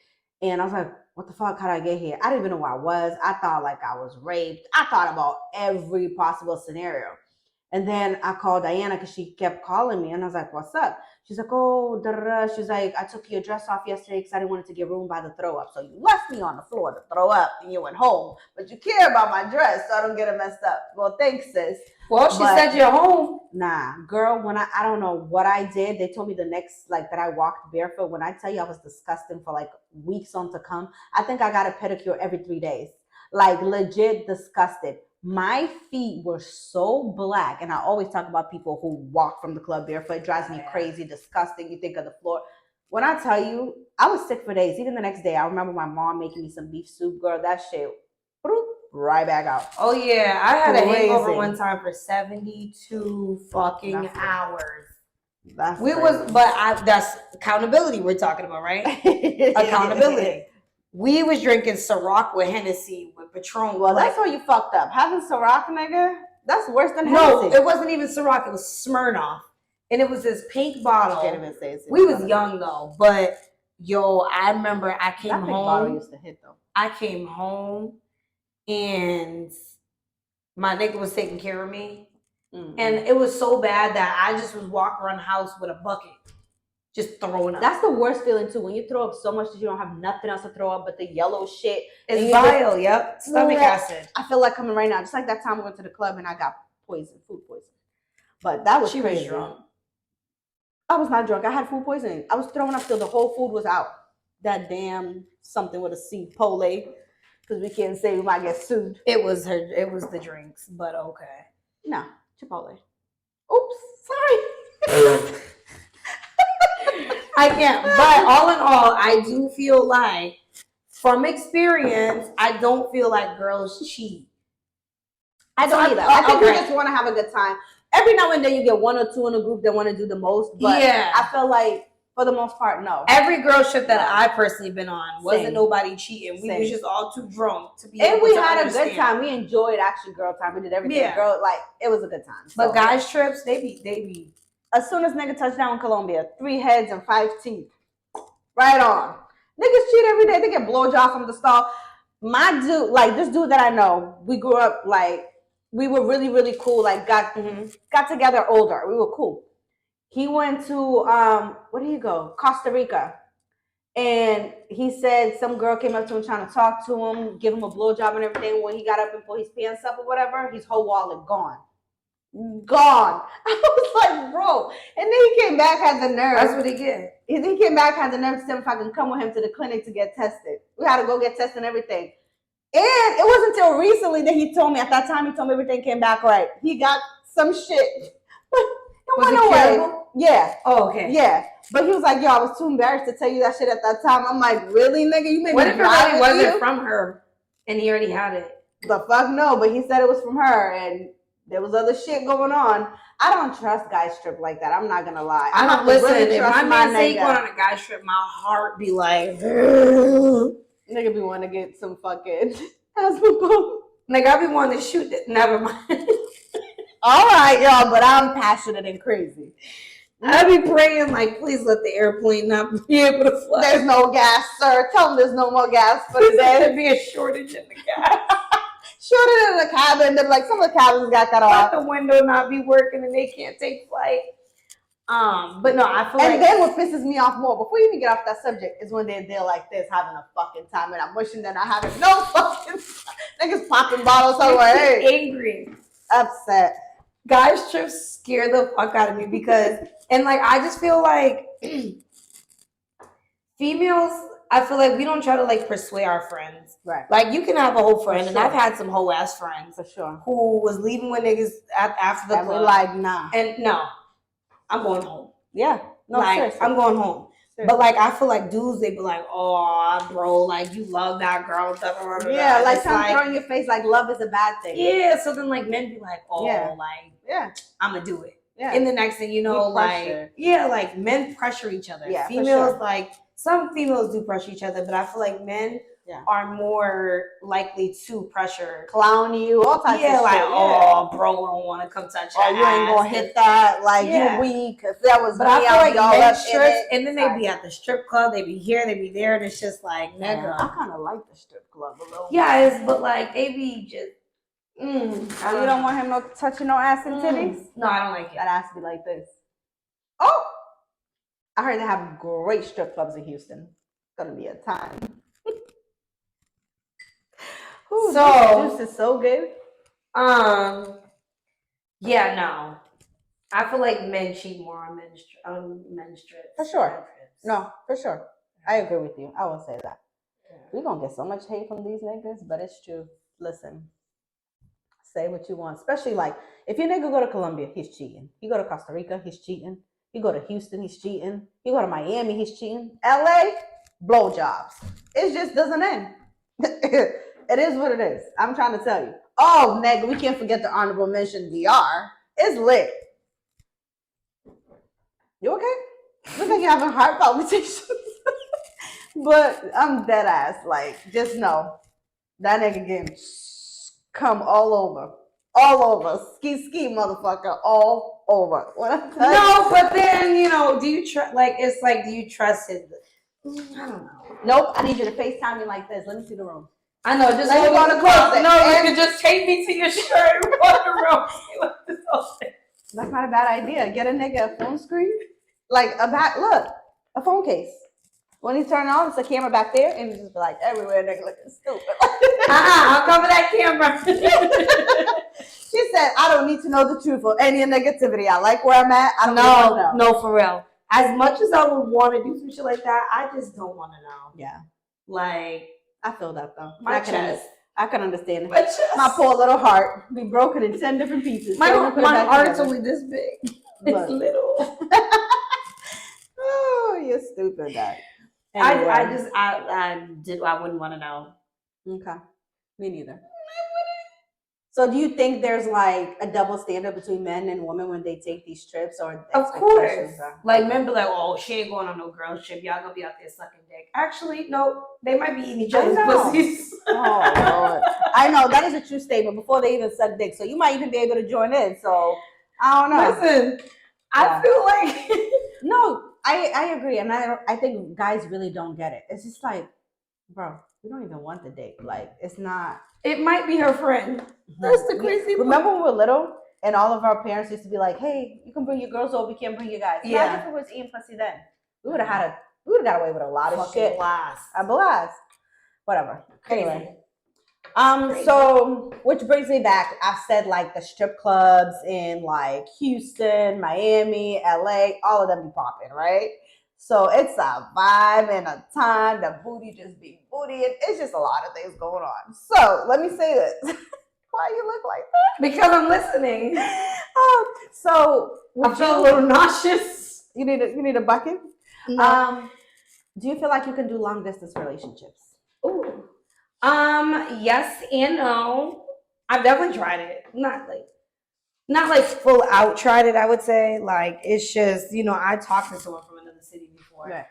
[SPEAKER 2] And I was like, what the fuck? How did I get here? I didn't even know where I was. I thought like I was raped. I thought about every possible scenario. And then I called Diana because she kept calling me. And I was like, what's up? She's like, oh, da-da-da. She's like, I took your dress off yesterday because I didn't want it to get ruined by the throw up. So you left me on the floor to throw up and you went home. But you care about my dress so I don't get it messed up. Well, thanks, sis.
[SPEAKER 1] Well, she said you're home.
[SPEAKER 2] Nah, girl, when I don't know what I did. They told me the next, like, that I walked barefoot. When I tell you I was disgusting for like weeks on to come, I think I got a pedicure every 3 days. Like, legit disgusted. My feet were so black. And I always talk about people who walk from the club barefoot. It drives me crazy, disgusting. You think of the floor. When I tell you, I was sick for days. Even the next day, I remember my mom making me some beef soup. Girl, that shit, right back out.
[SPEAKER 1] Oh, yeah. I had a hangover one time for 72 fucking hours. That's accountability we're talking about, right? Accountability. We was drinking Ciroc with Hennessy with Patron.
[SPEAKER 2] Well, that's why you fucked up. Having Ciroc, nigga, that's worse than Hennessy.
[SPEAKER 1] No, it wasn't even Ciroc. It was Smirnoff. And it was this pink bottle.
[SPEAKER 2] I can't even say it.
[SPEAKER 1] We was young, though. But Yo, I remember I came
[SPEAKER 2] That big bottle
[SPEAKER 1] home.
[SPEAKER 2] used to hit though.
[SPEAKER 1] I came home and my nigga was taking care of me. Mm-hmm. And it was so bad that I just was walking around the house with a bucket, just throwing up.
[SPEAKER 2] That's the worst feeling too, when you throw up so much that you don't have nothing else to throw up but the yellow shit.
[SPEAKER 1] It's vile, yep. Stomach acid.
[SPEAKER 2] I feel like coming right now, just like that time we went to the club and I got food poison. But that was crazy.
[SPEAKER 1] Was drunk.
[SPEAKER 2] I was not drunk. I had food poisoning. I was throwing up till the whole food was out. That damn something with a C, Pole, because we can't say we might get sued.
[SPEAKER 1] It was the drinks, but okay.
[SPEAKER 2] No, Chipotle. Oops, sorry.
[SPEAKER 1] I can't. But all in all, I do feel like, from experience, I don't feel like girls cheat.
[SPEAKER 2] I don't either. I think you just want to have a good time. Every now and then you get one or two in a group that want to do the most, but yeah. I feel like for the most part, no.
[SPEAKER 1] Every girl trip that I personally been on wasn't nobody cheating. We was just all too drunk to be able to
[SPEAKER 2] And we had a good time. We enjoyed actually girl time. We did everything. Yeah. Girl, like it was a good time.
[SPEAKER 1] So. But guys trips, they be.
[SPEAKER 2] As soon as nigga touched down in Colombia, 3 heads and 5 teeth. Right on. Niggas cheat every day. They get blowjob from the stall. My dude, like this dude that I know, we grew up like, we were really, really cool. Like got together older. We were cool. He went to where did he go? Costa Rica. And he said some girl came up to him trying to talk to him, give him a blowjob and everything. When he got up and pulled his pants up or whatever, his whole wallet gone. I was like, bro. And then he came back, had the nerve.
[SPEAKER 1] That's what he get.
[SPEAKER 2] He came back, had the nerve to tell me if I can come with him to the clinic to get tested. We had to go get tested and everything. And it wasn't until recently that he told me, at that time, he told me everything came back right. He got some shit.
[SPEAKER 1] Was it curable?
[SPEAKER 2] Yeah.
[SPEAKER 1] Oh, okay.
[SPEAKER 2] Yeah. But he was like, yo, I was too embarrassed to tell you that shit at that time. I'm like, really, nigga? You made
[SPEAKER 1] what
[SPEAKER 2] me
[SPEAKER 1] if it really wasn't from her and he already had it?
[SPEAKER 2] The fuck no. But he said it was from her and there was other shit going on. I don't trust guys trip like that. I'm not gonna lie.
[SPEAKER 1] I don't listen. Really if my man say going on a guy trip, my heart be like, nigga
[SPEAKER 2] be wanting to get some fucking asthma pump.
[SPEAKER 1] Nigga, I be wanting to shoot it. Never mind.
[SPEAKER 2] All right, y'all, but I'm passionate and crazy.
[SPEAKER 1] I be praying like, please let the airplane not be able to fly.
[SPEAKER 2] There's no gas, sir. Tell them there's no more gas for today.
[SPEAKER 1] There'd be a shortage in the gas.
[SPEAKER 2] Shortage in the cabin. They're like, some of the cabins got cut off.
[SPEAKER 1] Let the window not be working and they can't take flight. But no, I feel
[SPEAKER 2] and then what pisses me off more, before you even get off that subject, is when they're like this, having a fucking time, and I'm wishing they're not having no fucking niggas popping bottles somewhere. Hey,
[SPEAKER 1] angry,
[SPEAKER 2] upset.
[SPEAKER 1] Guys trips scare the fuck out of me because, and like I just feel like females, I feel like we don't try to like persuade our friends.
[SPEAKER 2] Right.
[SPEAKER 1] Like you can have a whole friend, and I've had some whole ass friends
[SPEAKER 2] for sure
[SPEAKER 1] who was leaving with niggas after the club.
[SPEAKER 2] Like, nah.
[SPEAKER 1] And no, I'm going home.
[SPEAKER 2] Yeah. No,
[SPEAKER 1] like
[SPEAKER 2] seriously.
[SPEAKER 1] I'm going home. Seriously. But like I feel like dudes, they be like, oh, bro, like you love that girl.
[SPEAKER 2] Yeah, like something throwing in your face, like love is a bad thing.
[SPEAKER 1] Yeah. So then like men be like, oh, like I'm gonna do it.
[SPEAKER 2] Yeah.
[SPEAKER 1] And the next thing you know, like like men pressure each other.
[SPEAKER 2] Yeah.
[SPEAKER 1] Females like some females do pressure each other, but I feel like men are more likely to pressure,
[SPEAKER 2] clown you, all types of shit.
[SPEAKER 1] Like, oh, bro, don't want to come touch your
[SPEAKER 2] ass. You ain't gonna hit that. Like, you weak. If that was
[SPEAKER 1] but
[SPEAKER 2] me,
[SPEAKER 1] I feel like
[SPEAKER 2] y'all
[SPEAKER 1] men strips, and then they be at the strip club, they be here, they be there, and it's just like, nigga.
[SPEAKER 2] I kind of like the strip club a little.
[SPEAKER 1] Yes, but like, they be just,
[SPEAKER 2] you don't want him no touching no ass and titties?
[SPEAKER 1] No, I don't like it.
[SPEAKER 2] That has to be like this. Oh! I heard they have great strip clubs in Houston. It's gonna be a time. Ooh,
[SPEAKER 1] so
[SPEAKER 2] this is so good.
[SPEAKER 1] Yeah, no. I feel like men cheat more on men's trips.
[SPEAKER 2] For sure. No, for sure. I agree with you. I will say that. Yeah. We're gonna get so much hate from these niggas, but it's true. Listen. Say what you want. Especially like if your nigga go to Colombia, he's cheating. He go to Costa Rica, he's cheating. He go to Houston, he's cheating. He go to Miami, he's cheating. LA, blowjobs. It just doesn't end. It is what it is. I'm trying to tell you. Oh, nigga, we can't forget the honorable mention DR. It's lit. You okay? Looks like you're having heart palpitations. But I'm dead ass. Like, just know that nigga getting come all over. All over. Ski, motherfucker. All over.
[SPEAKER 1] No, but then, do you trust, like, it's like, do you trust his, I don't know.
[SPEAKER 2] Nope, I need you to FaceTime me like this. Let me see the room.
[SPEAKER 1] I know, just
[SPEAKER 2] Let's go in the closet.
[SPEAKER 1] No, you
[SPEAKER 2] And-
[SPEAKER 1] can just take me to your shirt and walk around. See what this all is.
[SPEAKER 2] That's not a bad idea. Get a nigga a phone screen. Like a phone case. When he's turning on, it's a camera back there, and he's just like everywhere, nigga looking stupid.
[SPEAKER 1] I'll cover that camera.
[SPEAKER 2] She said, I don't need to know the truth or any negativity. I like where I'm at. I don't know.
[SPEAKER 1] No, for real. As much as I would want to do some shit like that, I just don't want to know.
[SPEAKER 2] Yeah.
[SPEAKER 1] Like,
[SPEAKER 2] I feel that though.
[SPEAKER 1] My chest.
[SPEAKER 2] I can understand it.
[SPEAKER 1] My chest.
[SPEAKER 2] My poor little heart be broken in 10 different pieces.
[SPEAKER 1] My heart's only this big.
[SPEAKER 2] Look.
[SPEAKER 1] It's little.
[SPEAKER 2] Oh, you're stupid, Dad. Anyway.
[SPEAKER 1] I wouldn't want to know.
[SPEAKER 2] Okay. Me neither. So do you think there's like a double standard between men and women when they take these trips, or
[SPEAKER 1] of course? Like men be like, oh, she ain't going on no girl trip. Y'all gonna be out there sucking dick. Actually, no, they might be eating each other's pussies.
[SPEAKER 2] Oh Lord, I know that is a true statement. Before they even suck dick, so you might even be able to join in. So I don't know.
[SPEAKER 1] Listen, I feel like
[SPEAKER 2] no, I agree, and I think guys really don't get it. It's just like, bro, we don't even want the date. Like it's not.
[SPEAKER 1] It might be her friend. That's the crazy part.
[SPEAKER 2] Remember when we were little and all of our parents used to be like, hey, you can bring your girls over, you can't bring your guys.
[SPEAKER 1] Yeah.
[SPEAKER 2] Imagine if it was eating pussy then. We would have got away with a lot of shit.
[SPEAKER 1] Blast.
[SPEAKER 2] A blast. Whatever.
[SPEAKER 1] Crazy.
[SPEAKER 2] Anyway. So which brings me back. I've said like the strip clubs in like Houston, Miami, LA, all of them be popping, right? So it's a vibe and a time. The booty just be booty. It's just a lot of things going on. So let me say this. Why you look like that?
[SPEAKER 1] Because I'm listening.
[SPEAKER 2] So
[SPEAKER 1] I feel a little nauseous.
[SPEAKER 2] You need a bucket?
[SPEAKER 1] No.
[SPEAKER 2] Do you feel like you can do long distance relationships?
[SPEAKER 1] Ooh. Yes and no. I've definitely tried it. Not like full out tried it, I would say. Like it's just, I talked to someone from another city before.
[SPEAKER 2] Right.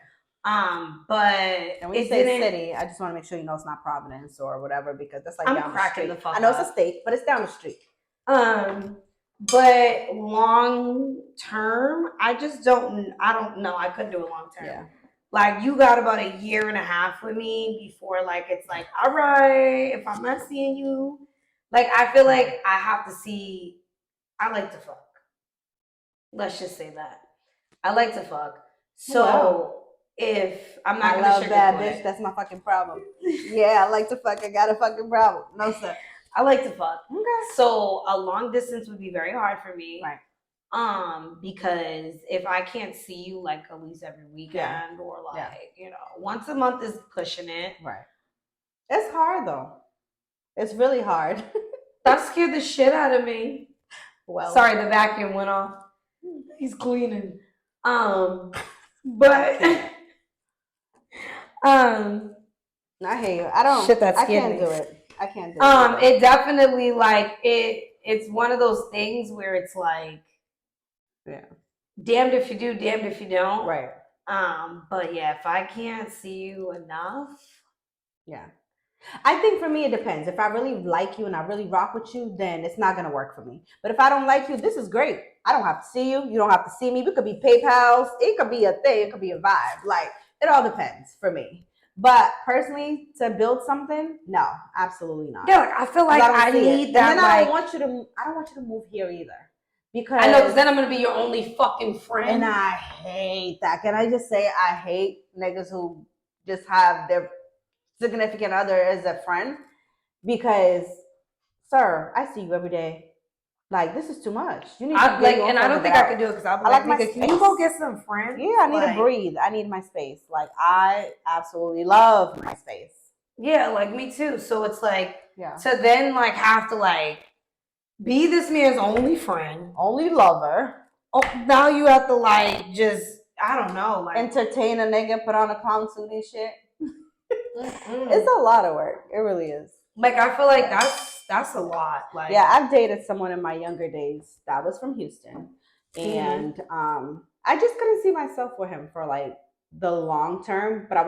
[SPEAKER 1] But
[SPEAKER 2] and when you say city, I just want to make sure you know it's not Providence or whatever, because that's like
[SPEAKER 1] I'm
[SPEAKER 2] down
[SPEAKER 1] cracking
[SPEAKER 2] the street.
[SPEAKER 1] the fuck
[SPEAKER 2] I know
[SPEAKER 1] up.
[SPEAKER 2] it's a state, but it's down the street.
[SPEAKER 1] But long term, I don't know. I couldn't do it long term.
[SPEAKER 2] Yeah.
[SPEAKER 1] Like you got about a year and a half with me before like it's like, all right, if I'm not seeing you, like I feel like I have to see. I like to fuck. Let's just say that. I like to fuck. So if I'm not gonna
[SPEAKER 2] love bad
[SPEAKER 1] sugarcoat
[SPEAKER 2] bitch,
[SPEAKER 1] it.
[SPEAKER 2] that's my fucking problem. Yeah, I like to fuck. I got a fucking problem. No sir.
[SPEAKER 1] I like to fuck.
[SPEAKER 2] Okay.
[SPEAKER 1] So a long distance would be very hard for me.
[SPEAKER 2] Right.
[SPEAKER 1] Because if I can't see you like at least every weekend or like, once a month is pushing it.
[SPEAKER 2] Right. It's hard though. It's really hard.
[SPEAKER 1] That scared the shit out of me.
[SPEAKER 2] Well,
[SPEAKER 1] sorry, the vacuum went off. He's cleaning. But
[SPEAKER 2] I hear you. I don't.
[SPEAKER 1] Shit, that
[SPEAKER 2] I
[SPEAKER 1] scared
[SPEAKER 2] can't
[SPEAKER 1] me.
[SPEAKER 2] do it. I can't do it.
[SPEAKER 1] It definitely like it's one of those things where it's like, damned if you do, damned if you don't.
[SPEAKER 2] Right.
[SPEAKER 1] But yeah, if I can't see you enough.
[SPEAKER 2] Yeah. I think for me, it depends. If I really like you and I really rock with you, then it's not going to work for me. But if I don't like you, this is great. I don't have to see you. You don't have to see me. We could be PayPals. It could be a thing. It could be a vibe. Like, it all depends for me. But personally, to build something, no, absolutely not.
[SPEAKER 1] Yeah, like, I feel like I need that.
[SPEAKER 2] And then I don't want you to move here either. Because
[SPEAKER 1] I know, because then I'm going to be your only fucking friend.
[SPEAKER 2] And I hate that. Can I just say I hate niggas who just have their significant other as a friend? Because, sir, I see you every day. Like, this is too much. You need to
[SPEAKER 1] and I don't think I could do it because I'll be like, nigga, can you go get some friends?
[SPEAKER 2] Yeah, I need to breathe. I need my space. Like, I absolutely love my space.
[SPEAKER 1] Yeah, like me too. So it's like, to then like have to like be this man's only friend,
[SPEAKER 2] only lover.
[SPEAKER 1] Oh, now you have to like just, I don't know, like
[SPEAKER 2] entertain a nigga, put on a clown suit and shit. It's a lot of work. It really is.
[SPEAKER 1] Like I feel like that's a lot. Like
[SPEAKER 2] I've dated someone in my younger days that was from Houston, and I just couldn't see myself with him for like the long term. But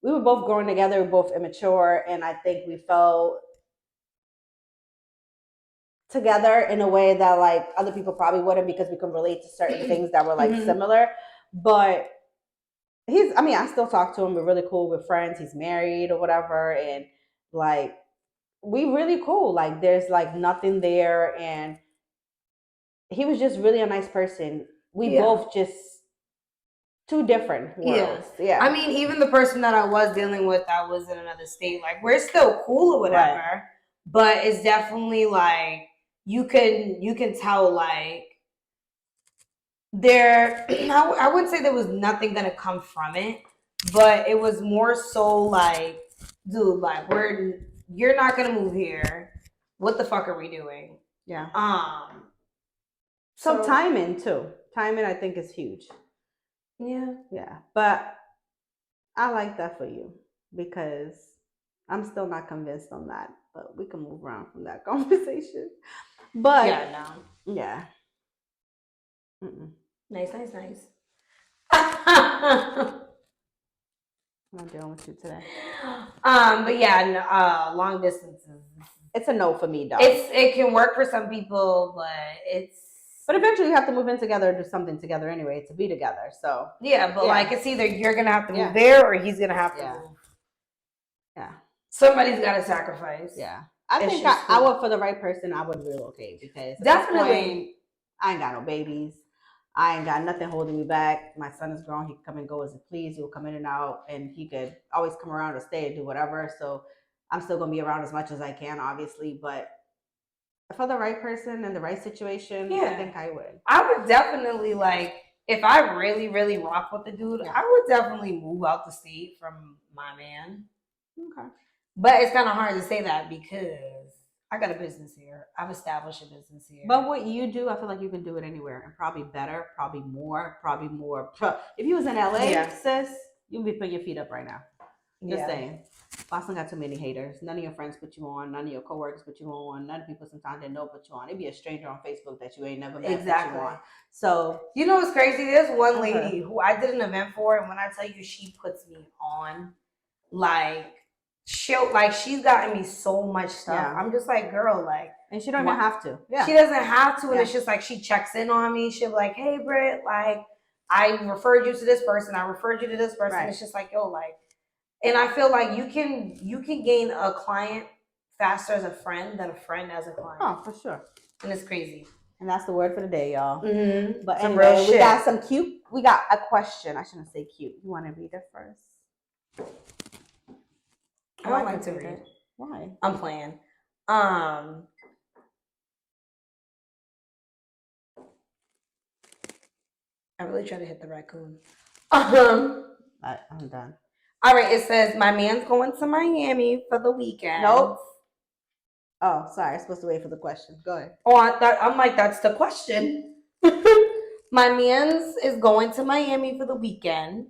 [SPEAKER 2] we were both growing together, we were both immature, and I think we fell together in a way that like other people probably wouldn't, because we can relate to certain things that were like similar. But I mean, I still talk to him. We're really cool. We're friends. He's married or whatever. And like, we really cool. Like, there's like nothing there. And he was just really a nice person. We both just two different worlds. Yeah.
[SPEAKER 1] I mean, even the person that I was dealing with that was in another state, like we're still cool or whatever. Right. But it's definitely like you can tell like there I wouldn't say there was nothing gonna come from it, but it was more so like, dude, like you're not gonna move here. What the fuck are we doing?
[SPEAKER 2] Yeah. So timing too. Timing I think is huge.
[SPEAKER 1] Yeah.
[SPEAKER 2] Yeah. But I like that for you because I'm still not convinced on that. But we can move around from that conversation. But
[SPEAKER 1] yeah, no.
[SPEAKER 2] Yeah.
[SPEAKER 1] Nice.
[SPEAKER 2] I'm not dealing with you today.
[SPEAKER 1] But yeah, no, long distances.
[SPEAKER 2] It's a no for me, dog.
[SPEAKER 1] It can work for some people,
[SPEAKER 2] but eventually you have to move in together, do something together anyway to be together. So
[SPEAKER 1] yeah, but like it's either you're gonna have to move there or he's gonna have to move.
[SPEAKER 2] Yeah.
[SPEAKER 1] Somebody's gotta sacrifice.
[SPEAKER 2] Yeah. I think I would, for the right person, I would relocate because definitely I ain't got no babies. I ain't got nothing holding me back. My son is grown. He can come and go as he please. He'll come in and out, and he could always come around or stay and do whatever. So I'm still going to be around as much as I can, obviously. But for the right person and the right situation, I think I would.
[SPEAKER 1] I would definitely, like, if I really, really rock with the dude, I would definitely move out the state from my man.
[SPEAKER 2] Okay.
[SPEAKER 1] But it's kind of hard to say that because I got a business here. I've established a business here.
[SPEAKER 2] But what you do, I feel like you can do it anywhere and probably better, probably more. If you was in LA, sis, you'd be putting your feet up right now. Just saying. Boston got too many haters. None of your friends put you on. None of your coworkers put you on. None of people sometimes they know put you on. It'd be a stranger on Facebook that you ain't never met. Exactly. Put you on. So
[SPEAKER 1] you know what's crazy? There's one lady who I did an event for, and when I tell you she puts me on, like she's gotten me so much stuff. Yeah. I'm just like, girl, like,
[SPEAKER 2] and she don't even have to.
[SPEAKER 1] Yeah. She doesn't have to, and it's just like she checks in on me. She'll be like, hey Britt, like I referred you to this person, I referred you to this person. Right. It's just like, yo, like, and I feel like you can gain a client faster as a friend than a friend as a client.
[SPEAKER 2] Oh, for sure.
[SPEAKER 1] And it's crazy.
[SPEAKER 2] And that's the word for the day, y'all.
[SPEAKER 1] Mm-hmm.
[SPEAKER 2] But anyway, we got a question. I shouldn't say cute. You want to read it first?
[SPEAKER 1] I don't like to read.
[SPEAKER 2] Why?
[SPEAKER 1] I'm playing. I really try to hit the raccoon.
[SPEAKER 2] I'm done.
[SPEAKER 1] All right, it says, my man's going to Miami for the weekend.
[SPEAKER 2] Nope. Oh, sorry. I'm supposed to wait for the question. Go ahead.
[SPEAKER 1] Oh, I'm like, that's the question. My man's is going to Miami for the weekend.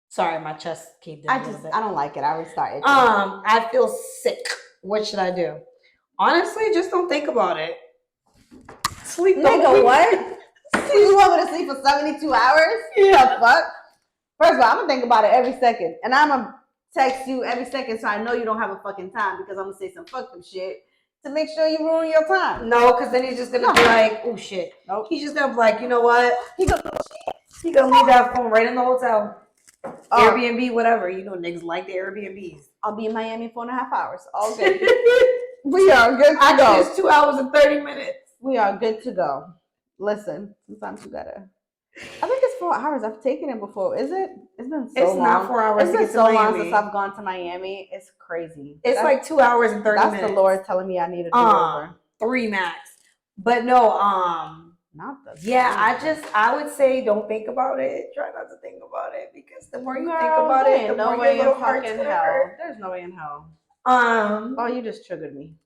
[SPEAKER 1] Sorry, my chest caved in a little bit.
[SPEAKER 2] I don't like it. I restarted.
[SPEAKER 1] I feel sick. What should I do? Honestly, just don't think about it.
[SPEAKER 2] Sleep. Nigga, what? You want me to sleep for 72 hours? Yeah. The fuck? First of all, I'm gonna think about it every second, and I'm gonna text you every second so I know you don't have a fucking time because I'm gonna say some fucking shit to make sure you ruin your time.
[SPEAKER 1] No, because then he's just gonna be like, oh shit. Nope. He's just gonna be like, you know what? He gonna leave that phone right in the hotel. Airbnb, whatever. You know, niggas like the Airbnbs.
[SPEAKER 2] I'll be in Miami 4.5 hours. All good. We are good to go.
[SPEAKER 1] Actually, it's 2 hours and 30 minutes.
[SPEAKER 2] We are good to go. Listen, sometimes you gotta. I think it's 4 hours. I've taken it before. Is it? It's been so long. It's
[SPEAKER 1] not 4 hours.
[SPEAKER 2] It's been so long since I've gone to Miami. It's crazy.
[SPEAKER 1] It's like 2 hours and 30 minutes.
[SPEAKER 2] That's the Lord telling me I need to do over.
[SPEAKER 1] 3 max. But no,
[SPEAKER 2] not the.
[SPEAKER 1] Yeah, I would say don't think about it. Try not to think about it because the more you think about it, the more your little heart's gonna hurt.
[SPEAKER 2] There's no way in hell. Oh, you just triggered me.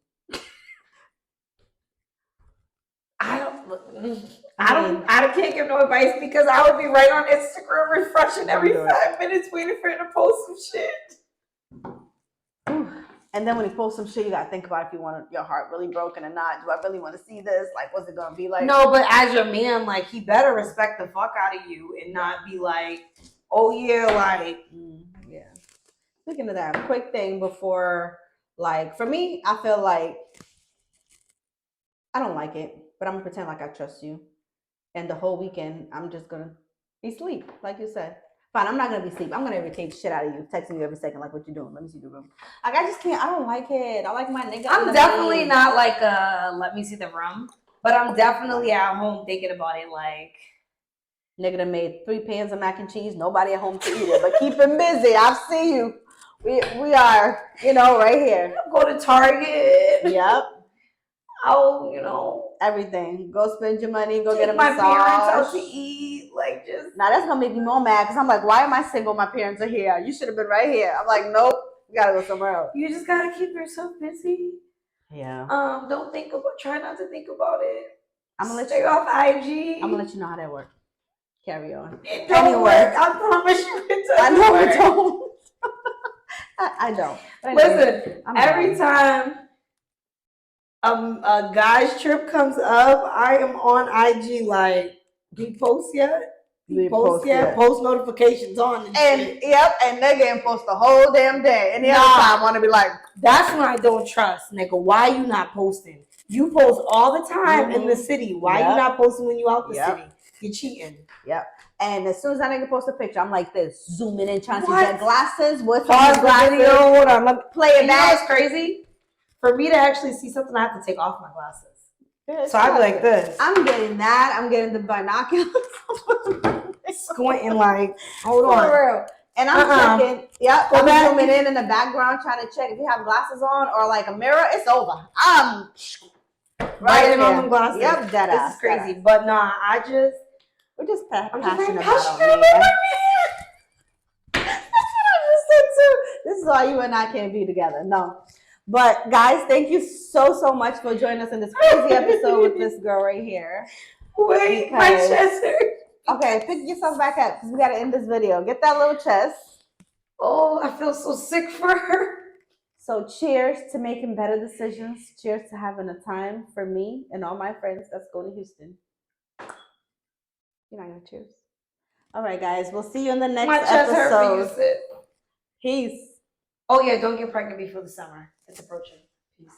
[SPEAKER 1] I can't give no advice because I would be right on Instagram refreshing every 5 minutes waiting for him to post some shit.
[SPEAKER 2] And then when he posts some shit, you gotta think about if you want your heart really broken or not. Do I really want to see this? Like, what's it gonna be like?
[SPEAKER 1] No, but as your man, like, he better respect the fuck out of you and not be like, oh yeah, like,
[SPEAKER 2] yeah. Speaking of that, quick thing before, like, for me, I feel like I don't like it, but I'm gonna pretend like I trust you. And the whole weekend, I'm just gonna be asleep, like you said. Fine, I'm not gonna be asleep. I'm gonna irritate the shit out of you, texting you every second, like, what you doing? Let me see the room. Like, I just can't. I don't like it. I like my nigga.
[SPEAKER 1] I'm definitely not like let me see the room, but I'm definitely at home thinking about it. Like,
[SPEAKER 2] nigga done made 3 pans of mac and cheese. Nobody at home to eat it, but keep him busy. I see you. We are, right here.
[SPEAKER 1] Go to Target.
[SPEAKER 2] Yep.
[SPEAKER 1] I'll,
[SPEAKER 2] everything. Go spend your money. Go get a
[SPEAKER 1] my
[SPEAKER 2] massage.
[SPEAKER 1] parents out to eat. Like, just.
[SPEAKER 2] Now that's gonna make me more mad because I'm like, why am I single? My parents are here. You should have been right here. I'm like, nope. We gotta go somewhere else.
[SPEAKER 1] You just gotta keep yourself busy.
[SPEAKER 2] Yeah.
[SPEAKER 1] Don't think about. Try not to think about it.
[SPEAKER 2] I'm gonna let
[SPEAKER 1] Stay off IG.
[SPEAKER 2] I'm gonna let you know how that works. Carry on.
[SPEAKER 1] It don't work. I promise you, it doesn't
[SPEAKER 2] I know
[SPEAKER 1] work.
[SPEAKER 2] it don't. I don't.
[SPEAKER 1] Listen, every time a guy's trip comes up, I am on IG like, do you post yet? Post yet? Post notifications on
[SPEAKER 2] and shit. Yep, and nigga ain't post the whole damn day. And the other time I want to be like,
[SPEAKER 1] that's when I don't trust, nigga. Why you not posting? You post all the time in the city. Why you not posting when you out the city? You're cheating.
[SPEAKER 2] Yep. And as soon as that nigga post a picture, I'm like this, zooming in, trying to get glasses. What's
[SPEAKER 1] pause the video? Hold on, let me
[SPEAKER 2] play it back.
[SPEAKER 1] You know what's crazy? For me to actually see something, I have to take off my glasses. So I'd be like this.
[SPEAKER 2] I'm getting that. I'm getting the binoculars.
[SPEAKER 1] Squinting like, hold on.
[SPEAKER 2] For real. And I'm checking. Yep. I'm zooming in the background, trying to check if you have glasses on or like a mirror. It's over. I'm
[SPEAKER 1] right in on the glasses.
[SPEAKER 2] Yep, that
[SPEAKER 1] this is crazy. But nah,
[SPEAKER 2] we're just passionate about
[SPEAKER 1] it.
[SPEAKER 2] That's what I just said too. This is why you and I can't be together. No. But guys, thank you so much for joining us in this crazy episode with this girl right here.
[SPEAKER 1] Wait, my chest hurts.
[SPEAKER 2] Okay, pick yourself back up because we got to end this video. Get that little chest.
[SPEAKER 1] Oh, I feel so sick for her.
[SPEAKER 2] So cheers to making better decisions. Cheers to having a time for me and all my friends that's going to Houston. You're not going to cheers. All right, guys. We'll see you in the next episode. Peace.
[SPEAKER 1] Oh, yeah. Don't get pregnant before the summer. It's approaching. Peace.